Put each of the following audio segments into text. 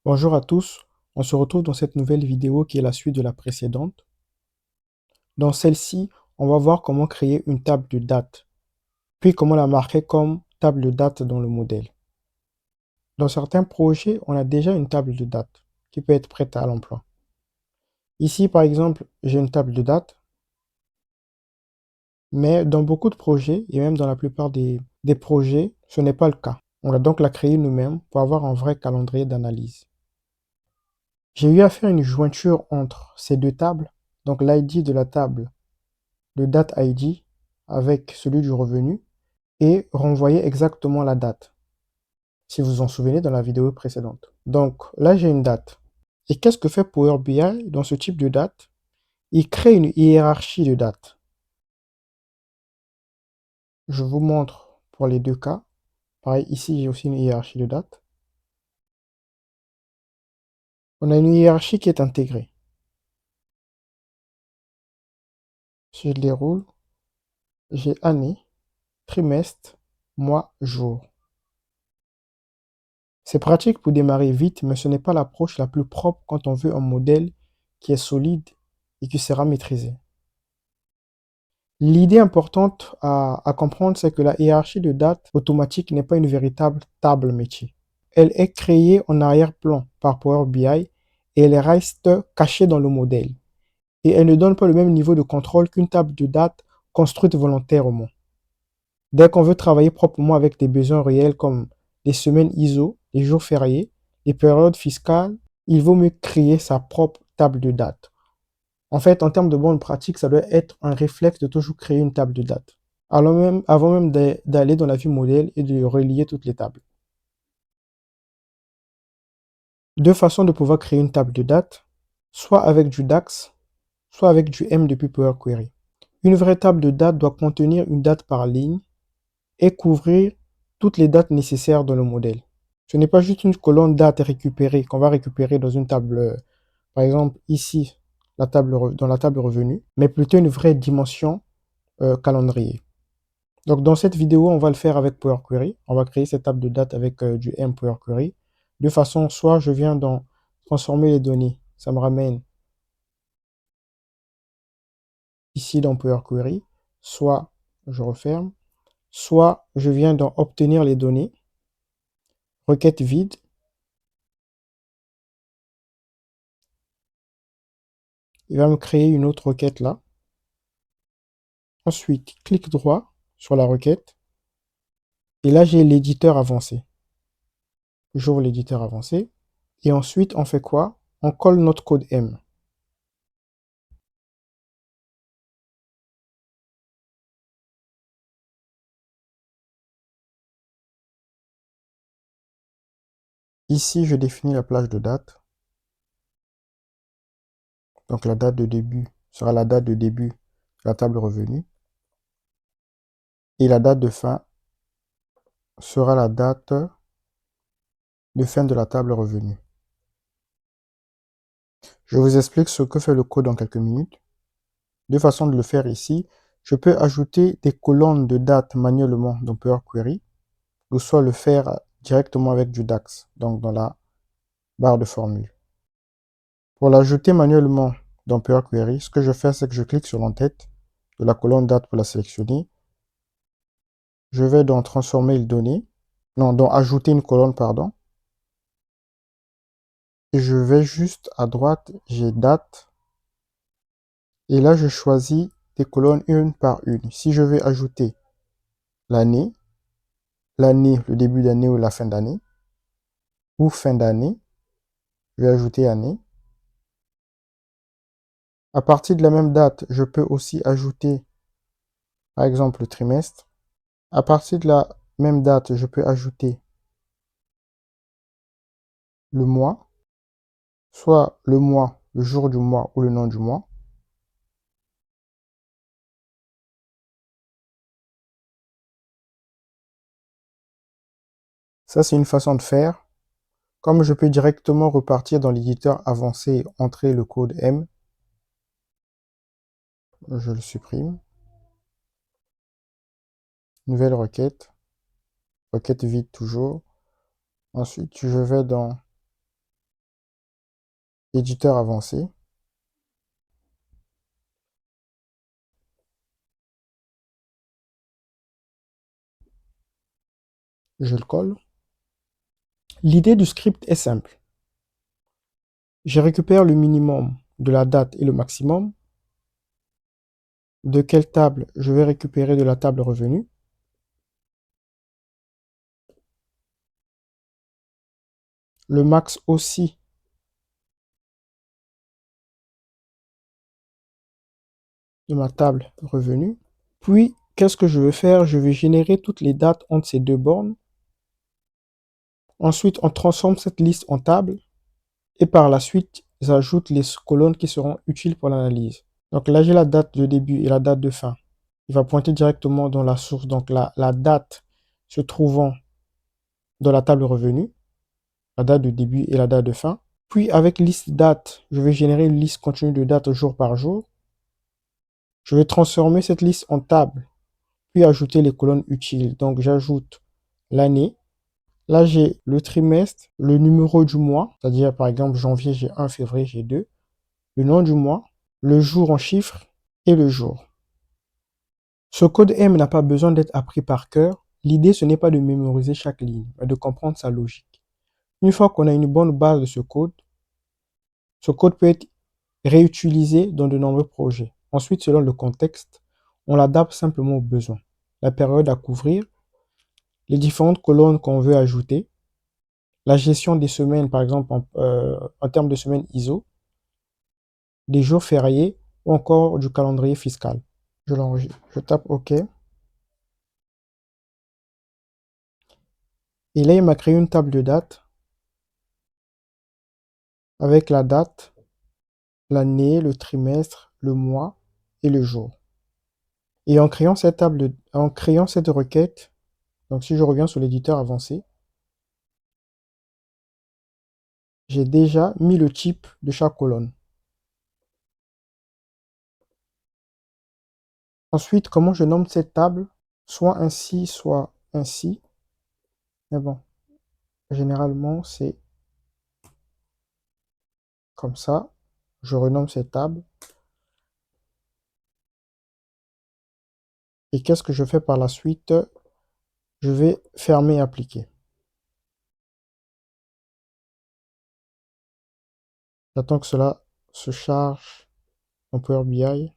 Bonjour à tous, on se retrouve dans cette nouvelle vidéo qui est la suite de la précédente. Dans celle-ci, on va voir comment créer une table de date, puis comment la marquer comme table de date dans le modèle. Dans certains projets, on a déjà une table de date qui peut être prête à l'emploi. Ici, par exemple, j'ai une table de date, mais dans beaucoup de projets, et même dans la plupart des projets, ce n'est pas le cas. On va donc la créer nous-mêmes pour avoir un vrai calendrier d'analyse. J'ai eu à faire une jointure entre ces deux tables, donc l'ID de la table le date ID avec celui du revenu et renvoyer exactement la date, si vous vous en souvenez dans la vidéo précédente. Donc là, j'ai une date. Et qu'est-ce que fait Power BI dans ce type de date? Il crée une hiérarchie de dates. Je vous montre pour les deux cas. Pareil, ici, j'ai aussi une hiérarchie de dates. On a une hiérarchie qui est intégrée. Si je déroule, j'ai année, trimestre, mois, jour. C'est pratique pour démarrer vite, mais ce n'est pas l'approche la plus propre quand on veut un modèle qui est solide et qui sera maîtrisé. L'idée importante à comprendre, c'est que la hiérarchie de date automatique n'est pas une véritable table métier. Elle est créée en arrière-plan par Power BI et elle reste cachée dans le modèle. Et elle ne donne pas le même niveau de contrôle qu'une table de date construite volontairement. Dès qu'on veut travailler proprement avec des besoins réels comme les semaines ISO, les jours fériés, les périodes fiscales, il vaut mieux créer sa propre table de date. En fait, en termes de bonne pratique, ça doit être un réflexe de toujours créer une table de date. Avant même d'aller dans la vue modèle et de relier toutes les tables. Deux façons de pouvoir créer une table de date, soit avec du DAX, soit avec du M depuis Power Query. Une vraie table de date doit contenir une date par ligne et couvrir toutes les dates nécessaires dans le modèle. Ce n'est pas juste une colonne date récupérée qu'on va récupérer dans une table, par exemple ici, dans la table revenu, mais plutôt une vraie dimension calendrier. Donc dans cette vidéo, on va le faire avec Power Query. On va créer cette table de date avec du M Power Query. De façon, soit je viens dans transformer les données, ça me ramène ici dans Power Query, soit je referme, soit je viens dans obtenir les données, requête vide, il va me créer une autre requête là. Ensuite, clic droit sur la requête. Et là, j'ai l'éditeur avancé. J'ouvre l'éditeur avancé. Et ensuite, on fait quoi? On colle notre code M. Ici, je définis la plage de date. Donc, la date de début sera la date de début de la table revenu. Et la date de fin sera la date de fin de la table revenu. Je vous explique ce que fait le code dans quelques minutes. Deux façons de le faire ici. Je peux ajouter des colonnes de date manuellement dans Power Query, ou soit le faire directement avec du DAX, donc dans la barre de formule. Pour l'ajouter manuellement dans Power Query, ce que je fais, c'est que je clique sur l'entête de la colonne date pour la sélectionner. Je vais dans transformer les données, non, dans ajouter une colonne, pardon. Et je vais juste à droite, j'ai date. Et là, je choisis des colonnes une par une. Si je vais ajouter l'année, le début d'année ou la fin d'année, ou fin d'année, je vais ajouter année. À partir de la même date, je peux aussi ajouter, par exemple, le trimestre. À partir de la même date, je peux ajouter le mois, soit le mois, le jour du mois ou le nom du mois. Ça, c'est une façon de faire. Comme je peux directement repartir dans l'éditeur avancé et entrer le code M, je le supprime. Nouvelle requête. Requête vide toujours. Ensuite, je vais dans éditeur avancé, je le colle. L'idée du script est simple. Je récupère le minimum de la date et le maximum. De quelle table je vais récupérer de la table revenu. Le max aussi de ma table revenu. Puis, qu'est-ce que je vais faire? Je vais générer toutes les dates entre ces deux bornes. Ensuite, on transforme cette liste en table. Et par la suite, j'ajoute les colonnes qui seront utiles pour l'analyse. Donc là, j'ai la date de début et la date de fin. Il va pointer directement dans la source. Donc la date se trouvant dans la table revenu, la date de début et la date de fin. Puis avec liste date, je vais générer une liste continue de dates jour par jour. Je vais transformer cette liste en table, puis ajouter les colonnes utiles. Donc j'ajoute l'année. Là, j'ai le trimestre, le numéro du mois, c'est-à-dire par exemple janvier, j'ai 1, février, j'ai 2, le nom du mois, le jour en chiffres et le jour. Ce code M n'a pas besoin d'être appris par cœur. L'idée, ce n'est pas de mémoriser chaque ligne, mais de comprendre sa logique. Une fois qu'on a une bonne base de ce code peut être réutilisé dans de nombreux projets. Ensuite, selon le contexte, on l'adapte simplement aux besoins. La période à couvrir, les différentes colonnes qu'on veut ajouter, la gestion des semaines, par exemple en termes de semaines ISO, des jours fériés ou encore du calendrier fiscal. Je l'enregistre, je tape OK. Et là, il m'a créé une table de date avec la date, l'année, le trimestre, le mois et le jour. Et en créant cette requête, donc si je reviens sur l'éditeur avancé, j'ai déjà mis le type de chaque colonne. Ensuite, comment je nomme cette table? Soit ainsi, soit ainsi. Mais bon, généralement, c'est comme ça. Je renomme cette table. Et qu'est-ce que je fais par la suite? Je vais fermer et appliquer. J'attends que cela se charge en Power BI.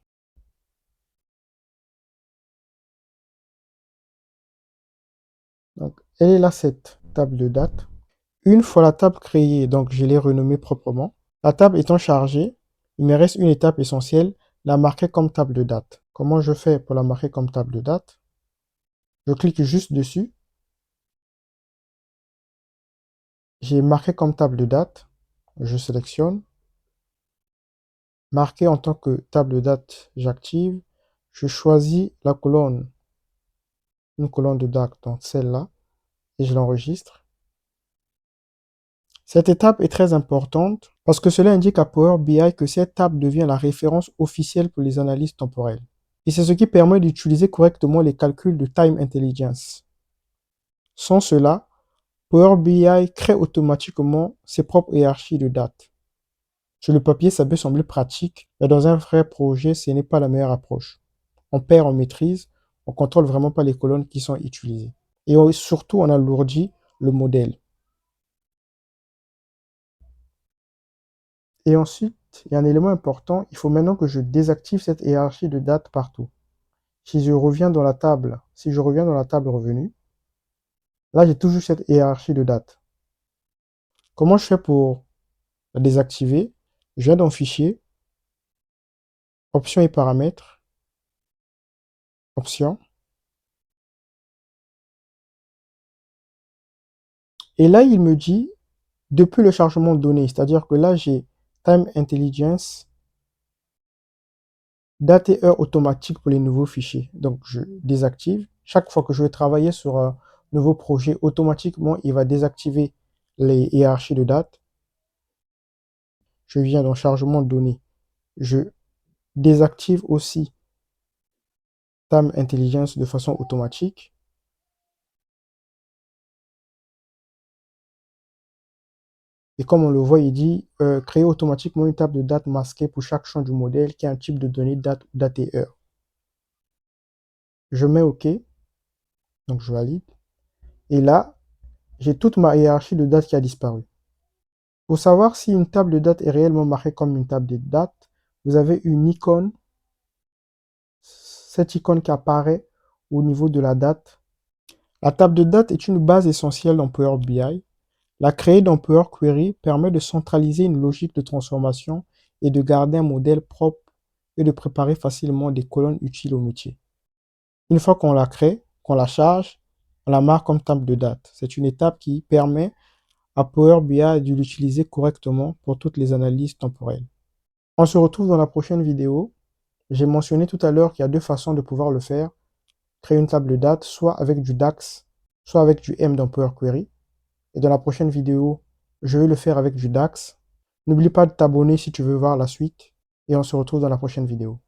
Donc, elle est là, cette table de date. Une fois la table créée, donc je l'ai renommée proprement. La table étant chargée, il me reste une étape essentielle, la marquer comme table de date. Comment je fais pour la marquer comme table de date? Je clique juste dessus. J'ai marqué comme table de date. Je sélectionne. Marquer en tant que table de date, j'active. Je choisis la colonne, une colonne de date, donc celle-là, et je l'enregistre. Cette étape est très importante parce que cela indique à Power BI que cette table devient la référence officielle pour les analyses temporelles. Et c'est ce qui permet d'utiliser correctement les calculs de Time Intelligence. Sans cela, Power BI crée automatiquement ses propres hiérarchies de dates. Sur le papier, ça peut sembler pratique, mais dans un vrai projet, ce n'est pas la meilleure approche. On perd en maîtrise, on ne contrôle vraiment pas les colonnes qui sont utilisées. Et surtout, on alourdit le modèle. Et ensuite, il y a un élément important, il faut maintenant que je désactive cette hiérarchie de dates partout. Si je reviens dans la table revenu, là j'ai toujours cette hiérarchie de dates. Comment je fais pour la désactiver? Je viens dans Fichier, Options et paramètres, Options. Et là, il me dit, depuis le chargement de données, c'est-à-dire que là j'ai Time Intelligence, date et heure automatique pour les nouveaux fichiers. Donc je désactive. Chaque fois que je vais travailler sur un nouveau projet, automatiquement, il va désactiver les hiérarchies de date. Je viens dans chargement de données. Je désactive aussi Time Intelligence de façon automatique. Et comme on le voit, il dit créer automatiquement une table de date masquée pour chaque champ du modèle qui a un type de données date, date et heure. Je mets OK, donc je valide. Et là, j'ai toute ma hiérarchie de date qui a disparu. Pour savoir si une table de date est réellement marquée comme une table de date, vous avez une icône, cette icône qui apparaît au niveau de la date. La table de date est une base essentielle dans Power BI. La créer dans Power Query permet de centraliser une logique de transformation et de garder un modèle propre et de préparer facilement des colonnes utiles au métier. Une fois qu'on la crée, qu'on la charge, on la marque comme table de date. C'est une étape qui permet à Power BI de l'utiliser correctement pour toutes les analyses temporelles. On se retrouve dans la prochaine vidéo. J'ai mentionné tout à l'heure qu'il y a deux façons de pouvoir le faire. Créer une table de date, soit avec du DAX, soit avec du M dans Power Query. Et dans la prochaine vidéo, je vais le faire avec du DAX. N'oublie pas de t'abonner si tu veux voir la suite. Et on se retrouve dans la prochaine vidéo.